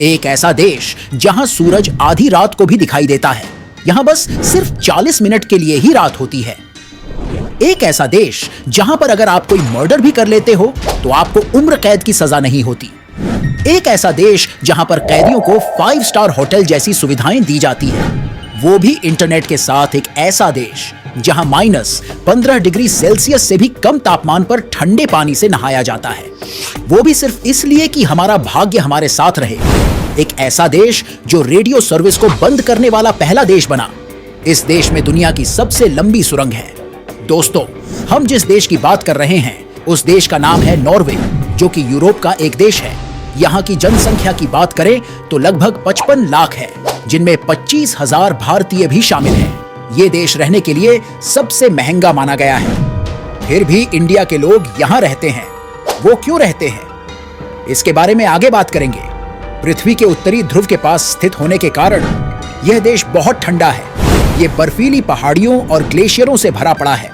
एक ऐसा देश जहां सूरज आधी रात को भी दिखाई देता है, यहां बस सिर्फ 40 मिनट के लिए ही रात होती है। एक ऐसा देश जहां पर अगर आप कोई मर्डर भी कर लेते हो तो आपको उम्र कैद की सजा नहीं होती। एक ऐसा देश जहां पर कैदियों को 5 स्टार होटल जैसी सुविधाएं दी जाती है, वो भी इंटरनेट के साथ। एक ऐसा देश जहां -15 डिग्री सेल्सियस से भी कम तापमान पर ठंडे पानी से नहाया जाता है, वो भी सिर्फ इसलिए कि हमारा भाग्य हमारे साथ रहे। एक ऐसा देश जो रेडियो सर्विस को बंद करने वाला पहला देश बना। इस देश में दुनिया की सबसे लंबी सुरंग है। दोस्तों, हम जिस देश की बात कर रहे हैं उस देश का नाम है नॉर्वे, जो कि यूरोप का एक देश है। यहाँ की जनसंख्या की बात करें तो लगभग 55 लाख है, जिनमें 25,000 भारतीय भी शामिल हैं। ये देश रहने के लिए सबसे महंगा माना गया है। फिर भी इंडिया के लोग यहाँ रहते हैं। वो क्यों रहते हैं, इसके बारे में आगे बात करेंगे। पृथ्वी के उत्तरी ध्रुव के पास स्थित होने के कारण यह देश बहुत ठंडा है। ये बर्फीली पहाड़ियों और ग्लेशियरों से भरा पड़ा है।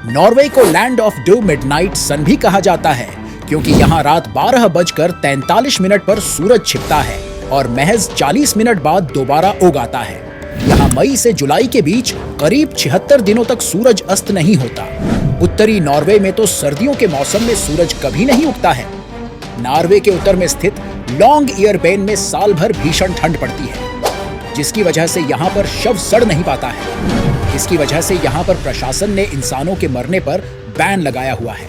नॉर्वे को लैंड ऑफ ड्यू मिडनाइट सन भी कहा जाता है, क्योंकि यहाँ रात 12:43 पर सूरज छिपता है और महज 40 मिनट बाद दोबारा उग आता है। यहाँ मई से जुलाई के बीच करीब 76 दिनों तक सूरज अस्त नहीं होता। उत्तरी नॉर्वे में तो सर्दियों के मौसम में सूरज कभी नहीं उगता है। नॉर्वे के उत्तर में स्थित लॉन्ग ईयरबेन में साल भर भीषण ठंड पड़ती है, जिसकी वजह से यहाँ पर शव सड़ नहीं पाता है। इसकी वजह से यहाँ पर प्रशासन ने इंसानों के मरने पर बैन लगाया हुआ है।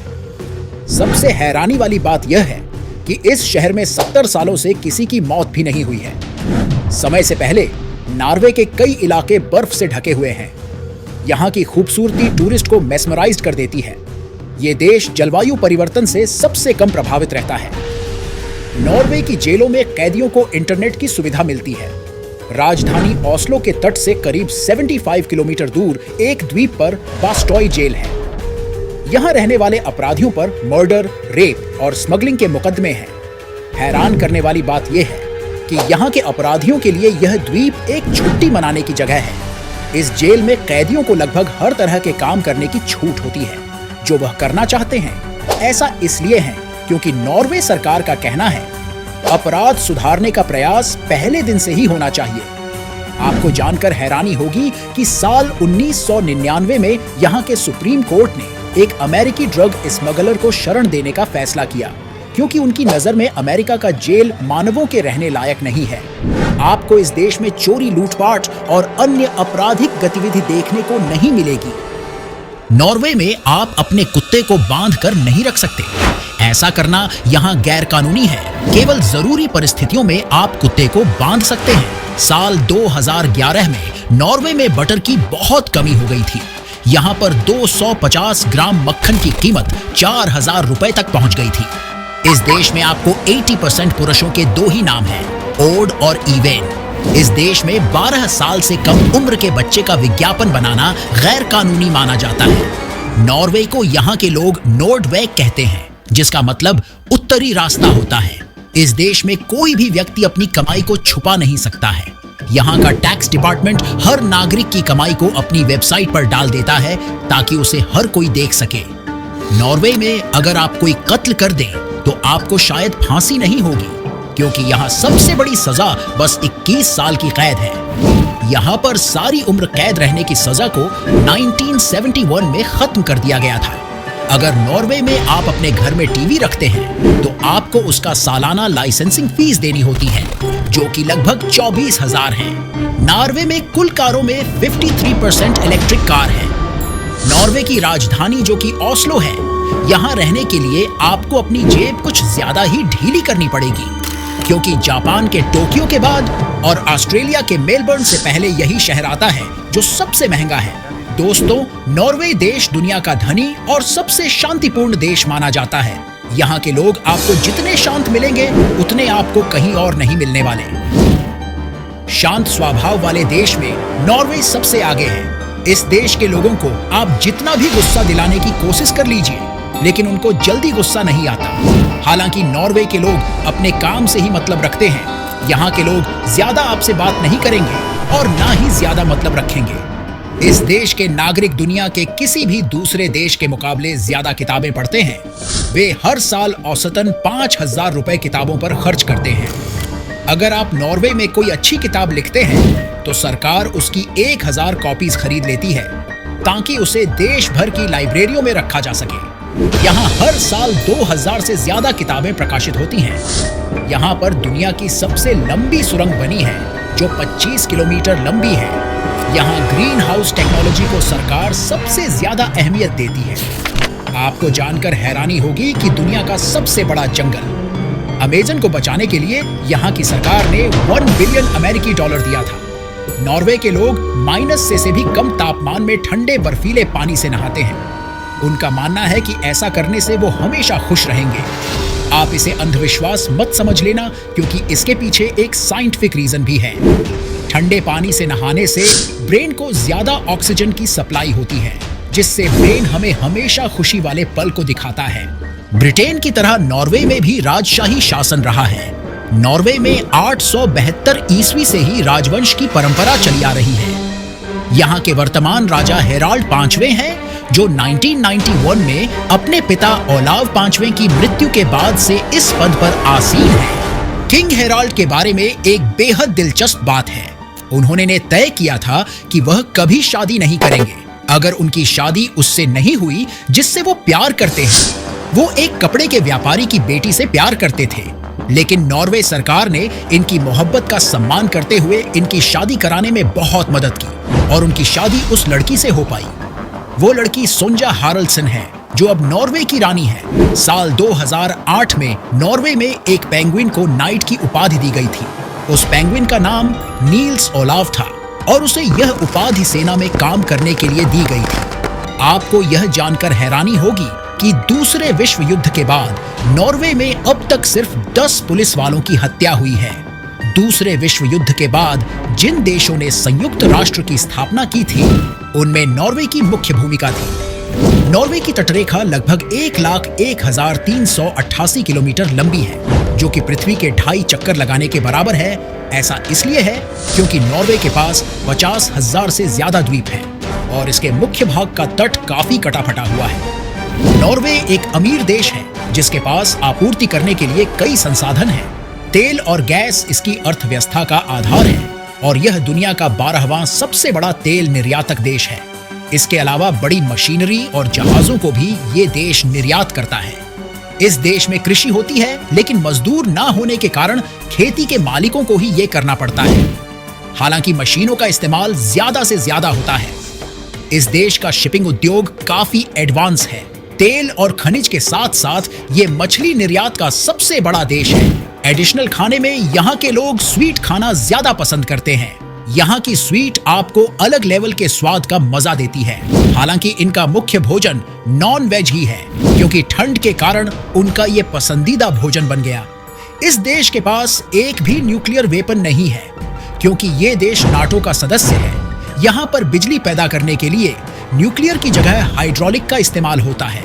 सबसे हैरानी वाली बात यह है कि इस शहर में 70 सालों से किसी की मौत भी नहीं हुई है। समय से पहले नॉर्वे के कई इलाके बर्फ से ढके हुए हैं। यहाँ की खूबसूरती टूरिस्ट को मेस्मराइज्ड कर देती है। ये देश जलवायु परिवर्तन से सबसे कम प्रभावित रहता है। नॉर्वे की जेलों में कैदियों को इंटरनेट की सुविधा मिलती है। राजधानी ओस्लो के तट से करीब 75 किलोमीटर दूर एक द्वीप पर बास्टॉय जेल है। यहाँ रहने वाले अपराधियों पर मर्डर, रेप और स्मगलिंग के मुकदमे हैं। हैरान करने वाली बात यह है कि यहाँ के अपराधियों के लिए यह द्वीप एक छुट्टी मनाने की जगह है। इस जेल में कैदियों को लगभग हर तरह के काम करने की छूट होती है, जो वह करना चाहते हैं। ऐसा इसलिए है क्योंकि नॉर्वे सरकार का कहना है, अपराध सुधारने का प्रयास पहले दिन से ही होना चाहिए। आपको जानकर हैरानी होगी कि साल 1999 में यहाँ के सुप्रीम कोर्ट ने एक अमेरिकी ड्रग स्मगलर को शरण देने का फैसला किया, क्योंकि उनकी नजर में अमेरिका का जेल मानवों के रहने लायक नहीं है। आपको इस देश में चोरी, लूटपाट और अन्य आपराधिक गतिविधि देखने को नहीं मिलेगी। नॉर्वे में आप अपने कुत्ते को बांध कर नहीं रख सकते। ऐसा करना यहाँ गैर कानूनी है। केवल जरूरी परिस्थितियों में आप कुत्ते को बांध सकते हैं। साल 2011 में नॉर्वे में बटर की बहुत कमी हो गई थी। यहाँ पर 250 ग्राम मक्खन की कीमत 4,000 रुपए तक पहुंच गई थी। इस देश में आपको 80% पुरुषों के 2 ही नाम हैं, ओड और इवेन। इस देश में 12 साल से कम उम्र के बच्चे का विज्ञापन बनाना गैर कानूनी माना जाता है। नॉर्वे को यहाँ के लोग नोर्डवेग कहते हैं, जिसका मतलब उत्तरी रास्ता होता है। इस देश में कोई भी व्यक्ति अपनी कमाई को छुपा नहीं सकता है। यहाँ का टैक्स डिपार्टमेंट हर नागरिक की कमाई को अपनी वेबसाइट पर डाल देता है, ताकि उसे हर कोई देख सके। नॉर्वे में अगर आप कोई कत्ल कर दें तो आपको शायद फांसी नहीं होगी, क्योंकि यहाँ सबसे बड़ी सजा बस 21 साल की कैद है। यहाँ पर सारी उम्र कैद रहने की सजा को 1971 में खत्म कर दिया गया था। अगर नॉर्वे में आप अपने घर में टीवी रखते हैं तो आपको उसका सालाना लाइसेंसिंग फीस देनी होती है, जो कि लगभग 24,000 है। नॉर्वे में कुल कारों में 53% इलेक्ट्रिक कार है। नॉर्वे की राजधानी जो कि ओस्लो है, यहाँ रहने के लिए आपको अपनी जेब कुछ ज्यादा ही ढीली करनी पड़ेगी, क्योंकि जापान के टोक्यो के बाद और ऑस्ट्रेलिया के मेलबर्न से पहले यही शहर आता है जो सबसे महंगा है। दोस्तों, नॉर्वे देश दुनिया का धनी और सबसे शांतिपूर्ण देश माना जाता है। यहाँ के लोग आपको जितने शांत मिलेंगे उतने आपको कहीं और नहीं मिलने वाले। शांत स्वभाव वाले देश में नॉर्वे सबसे आगे है। इस देश के लोगों को आप जितना भी गुस्सा दिलाने की कोशिश कर लीजिए, लेकिन उनको जल्दी गुस्सा नहीं आता। हालांकि नॉर्वे के लोग अपने काम से ही मतलब रखते हैं। यहाँ के लोग ज्यादा आपसे बात नहीं करेंगे और ना ही ज्यादा मतलब रखेंगे। इस देश के नागरिक दुनिया के किसी भी दूसरे देश के मुकाबले ज्यादा किताबें पढ़ते हैं। वे हर साल औसतन 5,000 रुपए किताबों पर खर्च करते हैं। अगर आप नॉर्वे में कोई अच्छी किताब लिखते हैं तो सरकार उसकी 1000 कॉपीज खरीद लेती है ताकि उसे देश भर की लाइब्रेरियों में रखा जा सके। यहाँ हर साल 2000 से ज्यादा किताबें प्रकाशित होती हैं। यहाँ पर दुनिया की सबसे लंबी सुरंग बनी है जो 25 किलोमीटर लंबी है। यहाँ ग्रीन हाउस टेक्नोलॉजी को सरकार सबसे ज्यादा अहमियत देती है। आपको जानकर हैरानी होगी कि दुनिया का सबसे बड़ा जंगल अमेज़न को बचाने के लिए यहाँ की सरकार ने $1 बिलियन अमेरिकी डॉलर दिया था। नॉर्वे के लोग माइनस से भी कम तापमान में ठंडे बर्फीले पानी से नहाते हैं। उनका मानना है कि ऐसा करने से वो हमेशा खुश रहेंगे। आप इसे अंधविश्वास मत समझ लेना, क्योंकि इसके पीछे एक साइंटिफिक रीजन भी है। ठंडे पानी से नहाने से ब्रेन को ज्यादा ऑक्सीजन की सप्लाई होती है, जिससे ब्रेन हमें हमेशा खुशी वाले पल को दिखाता है। ब्रिटेन की तरह नॉर्वे में भी राजशाही शासन रहा है। नॉर्वे में 872 ईस्वी से ही राजवंश की परंपरा चली आ रही है। यहाँ के वर्तमान राजा हेराल्ड पांचवें हैं, जो 1991 में अपने पिता ओलाव पांचवें की मृत्यु के बाद से इस पद पर आसीन है। किंग हेराल्ड के बारे में एक बेहद दिलचस्प बात है। उन्होंने ने तय किया था कि वह कभी शादी नहीं करेंगे। अगर उनकी शादी उससे नहीं हुई जिससे वो प्यार करते हैं। वो एक कपड़े के व्यापारी की बेटी से प्यार करते थे, लेकिन नॉर्वे सरकार ने इनकी मोहब्बत का सम्मान करते हुए इनकी शादी कराने में बहुत मदद की और उनकी शादी उस लड़की से हो पाई। वो लड़की सोंजा हारल्डसन है, जो अब नॉर्वे की रानी है। साल 2008 में नॉर्वे में एक पेंगुइन को नाइट की उपाधि दी गई थी। उस पेंगुइन का नाम नील्स ओलाव था और उसे यह उपाधि सेना में काम करने के लिए दी गई थी। आपको यह जानकर हैरानी होगी कि दूसरे विश्व युद्ध के बाद नॉर्वे में अब तक सिर्फ 10 पुलिस वालों की हत्या हुई है। दूसरे विश्व युद्ध के बाद जिन देशों ने संयुक्त राष्ट्र की स्थापना की थी, उनमें नॉर्वे की मुख्य भूमिका थी। नॉर्वे की तटरेखा लगभग 1,01,388 किलोमीटर लंबी है, जो कि पृथ्वी के 2.5 चक्कर लगाने के बराबर है। ऐसा इसलिए है क्योंकि नॉर्वे के पास 50,000 से ज्यादा द्वीप हैं और इसके मुख्य भाग का तट काफी कटा फटा हुआ है। नॉर्वे एक अमीर देश है जिसके पास आपूर्ति करने के लिए कई संसाधन हैं। तेल और गैस इसकी अर्थव्यवस्था का आधार है और यह दुनिया का 12वां सबसे बड़ा तेल निर्यातक देश है। इसके अलावा बड़ी मशीनरी और जहाजों को भी ये देश निर्यात करता है। इस देश में कृषि होती है, लेकिन मजदूर ना होने के कारण खेती के मालिकों को ही ये करना पड़ता है। हालांकि मशीनों का इस्तेमाल ज्यादा से ज्यादा होता है। इस देश का शिपिंग उद्योग काफी एडवांस है। तेल और खनिज के साथ साथ ये मछली निर्यात का सबसे बड़ा देश है। एडिशनल खाने में यहाँ के लोग स्वीट खाना ज्यादा पसंद करते हैं। यहाँ की स्वीट आपको अलग लेवल के स्वाद का मजा देती है। हालांकि इनका मुख्य भोजन नॉन वेज ही है, क्योंकि ठंड के कारण उनका ये पसंदीदा भोजन बन गया। इस देश के पास एक भी न्यूक्लियर वेपन नहीं है, क्योंकि ये देश नाटो का सदस्य है। यहाँ पर बिजली पैदा करने के लिए न्यूक्लियर की जगह हाइड्रोलिक का इस्तेमाल होता है,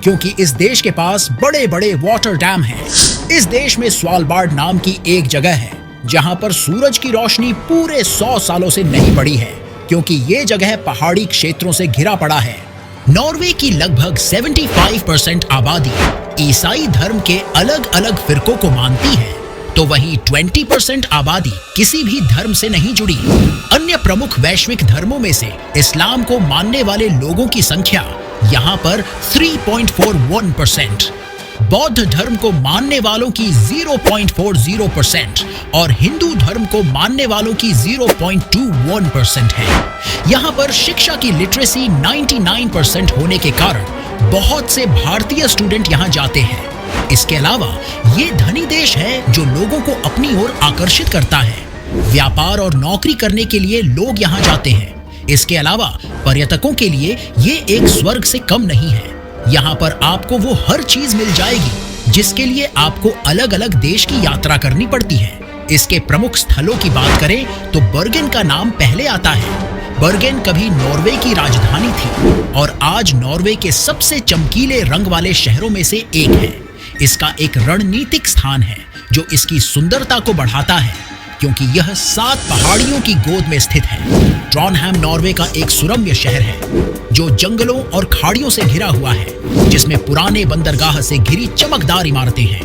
क्योंकि इस देश के पास बड़े बड़े वाटर डैम हैं। इस देश में स्वालबार्ड नाम की एक जगह है जहां पर सूरज की रोशनी पूरे 100 सालों से नहीं पड़ी है, क्योंकि ये जगह पहाड़ी क्षेत्रों से घिरा पड़ा है। नॉर्वे की लगभग 75% आबादी ईसाई धर्म के अलग अलग फिरकों को मानती है, तो वहीं 20% आबादी किसी भी धर्म से नहीं जुड़ी। अन्य प्रमुख वैश्विक धर्मों में से इस्लाम को मानने वाले लोगों की संख्या यहाँ पर 3.41%, बौद्ध धर्म को मानने वालों की 0.40% और हिंदू धर्म को मानने वालों की 0.21% है। यहाँ पर शिक्षा की लिटरेसी 99% होने के कारण बहुत से भारतीय स्टूडेंट यहाँ जाते हैं। इसके अलावा ये धनी देश है जो लोगों को अपनी ओर आकर्षित करता है। व्यापार और नौकरी करने के लिए लोग यहाँ जाते हैं। इसके अलावा पर्यटकों के लिए ये एक स्वर्ग से कम नहीं है। यहाँ पर आपको वो हर चीज मिल जाएगी जिसके लिए आपको अलग अलग देश की यात्रा करनी पड़ती है। इसके प्रमुख स्थलों की बात करें तो बर्गेन का नाम पहले आता है। बर्गेन कभी नॉर्वे की राजधानी थी और आज नॉर्वे के सबसे चमकीले रंग वाले शहरों में से एक है। इसका एक रणनीतिक स्थान है जो इसकी सुंदरता को बढ़ाता है, क्योंकि यह 7 पहाड़ियों की गोद में स्थित है। ट्रॉनहैम नॉर्वे का एक सुरम्य शहर है जो जंगलों और खाड़ियों से घिरा हुआ है, जिसमें पुराने बंदरगाह से घिरी चमकदार इमारतें हैं।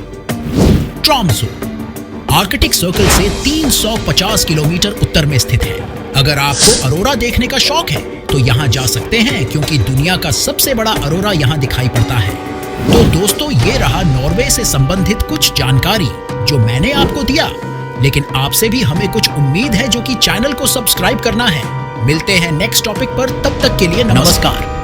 ट्रॉमसो आर्कटिक सर्कल से 350 किलोमीटर उत्तर में स्थित है। अगर आपको अरोरा देखने का शौक है तो यहाँ जा सकते हैं, क्योंकि दुनिया का सबसे बड़ा अरोरा यहाँ दिखाई पड़ता है। तो दोस्तों, ये रहा नॉर्वे से संबंधित कुछ जानकारी जो मैंने आपको दिया, लेकिन आपसे भी हमें कुछ उम्मीद है, जो कि चैनल को सब्सक्राइब करना है। मिलते हैं नेक्स्ट टॉपिक पर, तब तक के लिए नमस्कार।